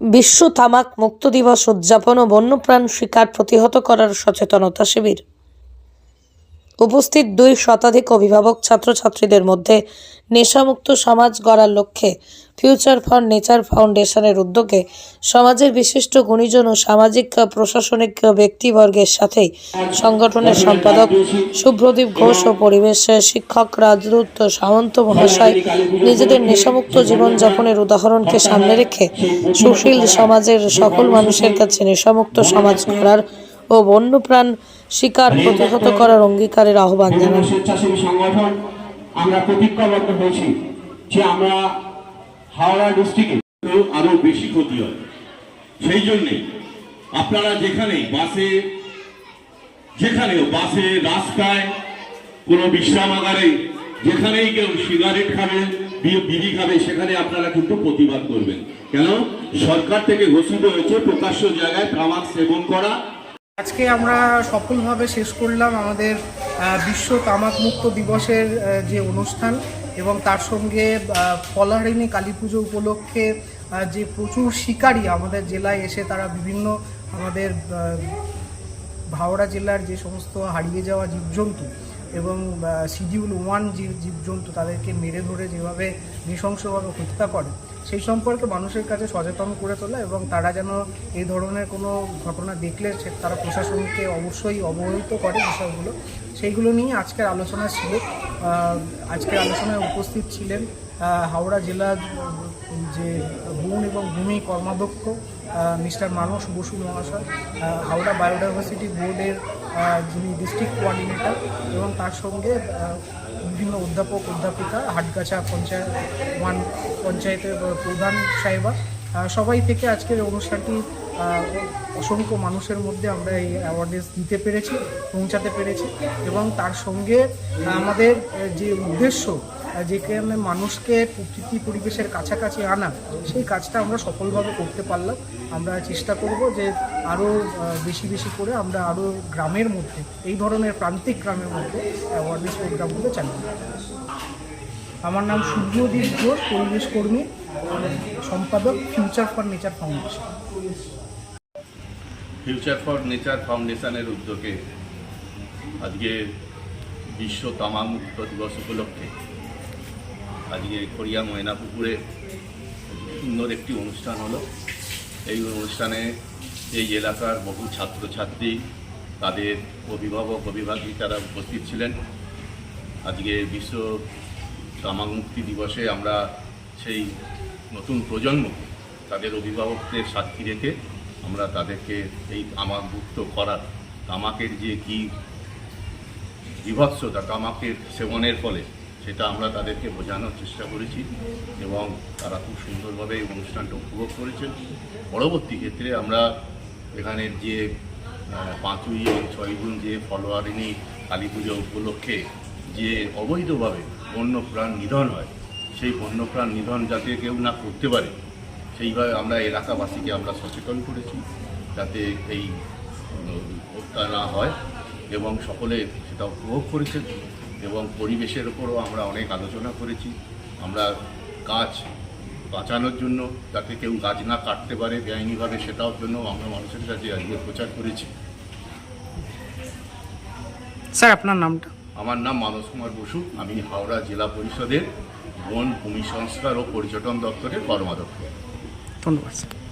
বিশ্ব তামাক মুক্ত দিবস উদযাপন ও বন্যপ্রাণ শিকার প্রতিহত করার সচেতনতা শিবির। উপস্থিত 2 শতাধিক অভিভাবক ছাত্রছাত্রীদের মধ্যে নেশামুক্ত সমাজ গড়ার লক্ষ্যে ফিউচার ফর নেচার ফাউন্ডেশনের উদ্যোগে সমাজের বিশিষ্ট গুণীজন ও সামাজিক প্রশাসনিক ব্যক্তিবর্গের সাথে সংগঠনের সম্পাদক শুভ্রদীপ ঘোষ ও পরিবেশ শিক্ষক রাজদূত সামন্ত মহাশয় নিজেদের নেশামুক্ত জীবনযাপনের উদাহরণকে সামনে রেখে সুশীল সমাজের সকল মানুষের কাছে নেশামুক্ত সমাজ গড়ার ও বন্যপ্রাণ শিকার প্রতিহত করার অঙ্গীকারের আহ্বান জানান। স্বেচ্ছাসেবী সংগঠন আমরা প্রতিজ্ঞাবদ্ধ হয়েছি যে আমরা হাওড়া ডিস্ট্রিক্টে আরো বেশি ক্ষতি হয়। সেই জন্য আপনারা যেখানেও বাসে রাস্তায় কোনো বিশ্রামাগারে যেখানেই কেউ সিগারেট খাবে বিড়ি খাবে সেখানে আপনারা কিন্তু প্রতিবাদ করবেন। কেন সরকার থেকে ঘোষিত হয়েছে প্রকাশ্য জায়গায় তামাক সেবন করা। আজকে আমরা সফলভাবে শেষ করলাম আমাদের বিশ্ব তামাক মুক্ত দিবসের যে অনুষ্ঠান এবং তার সঙ্গে ফলহারিণী কালী পুজো উপলক্ষে যে প্রচুর শিকারী আমাদের জেলায় এসে তারা বিভিন্ন আমাদের হাওড়া জেলার যে সমস্ত হারিয়ে যাওয়া জীবজন্তু এবং শিডিউল 1 যে জীবজন্তু তাদেরকে মেরে ধরে যেভাবে নৃশংসভাবে হত্যা করে সেই সম্পর্কে মানুষের কাছে সচেতন করে তোলা এবং তারা যেন এই ধরনের কোনো ঘটনা দেখলে তারা প্রশাসনকে অবশ্যই অবহিত করে বিষয়গুলো, সেইগুলো নিয়ে আজকের আলোচনা ছিল। আজকের আলোচনায় উপস্থিত ছিলেন হাওড়া জেলার যে বন এবং ভূমি কর্মাধ্যক্ষ মিস্টার মানস বসু মহাশয়, হাওড়া বায়োডাইভার্সিটি বোর্ডের যিনি ডিস্ট্রিক্ট কোঅর্ডিনেটর এবং তার সঙ্গে বিভিন্ন অধ্যাপক অধ্যাপিকা, হাটগাছা পঞ্চায়েতের প্রধান সাহেবা, সবাই থেকে আজকের অনুষ্ঠানটি অসংখ্য মানুষের মধ্যে আমরা এই অ্যাওয়ারনেস দিতে পেরেছি, পৌঁছাতে পেরেছি এবং তার সঙ্গে আমাদের যে উদ্দেশ্য যেখানে মানুষকে প্রকৃতি পরিবেশের কাছাকাছি আনা, সেই কাজটা আমরা সফলভাবে করতে পারলাম। আমরা চেষ্টা করব যে আরও বেশি করে আমরা আরও গ্রামের মধ্যে এই ধরনের প্রান্তিক গ্রামের মধ্যে অ্যাওয়ারনেস প্রোগ্রামগুলো চালিয়ে যাব। আমার নাম শুভ্রদীপ ঘোষ, পরিবেশ কর্মী, সম্পাদক future for nature foundation. Future for nature ফাউন্ডেশনের উদ্যোগে আজকে বিশ্ব তামাক মুক্ত দিবস উপলক্ষে আজকে খড়িয়া ময়নাপুকুরে সুন্দর একটি অনুষ্ঠান হলো। এই অনুষ্ঠানে এই এলাকার বহু ছাত্রছাত্রী, তাদের অভিভাবক অভিভাবিকারা উপস্থিত ছিলেন। আজকে বিশ্ব তামাক মুক্তি দিবসে আমরা সেই নতুন প্রজন্ম, তাদের অভিভাবকদের সাক্ষী রেখে আমরা তাদেরকে এই তামাক মুক্ত করার, তামাকের যে কী বিভৎসতা তামাকের সেবনের ফলে, সেটা আমরা তাদেরকে বোঝানোর চেষ্টা করেছি এবং তারা খুব সুন্দরভাবে এই অনুষ্ঠানটা উপভোগ করেছেন। পরবর্তী ক্ষেত্রে আমরা এখানের যে 5ই এবং 6ই জুন যে ফলহারিণী কালী পুজো উপলক্ষে যে অবৈধভাবে বন্যপ্রাণ নিধন হয়, সেই বন্যপ্রাণ নিধন যাতে কেউ না করতে পারে সেইভাবে আমরা এলাকাবাসীকে আমরা সচেতন করেছি যাতে এই হত্যা না হয় এবং সকলে সেটা উপভোগ করেছেন। এবং পরিবেশের ওপরও আমরা অনেক আলোচনা করেছি। আমরা গাছ বাঁচানোর জন্য যাতে কেউ গাছ না কাটতে পারে বেআইনিভাবে, সেটার জন্য আমরা মানুষের কাছে আজকে প্রচার করেছি। স্যার, আপনার নামটা? আমার নাম মানস কুমার বসু, আমি হাওড়া জেলা পরিষদের বন, ভূমি সংস্কার ও পর্যটন দপ্তরের কর্মাধ্যক্ষ। ধন্যবাদ স্যার।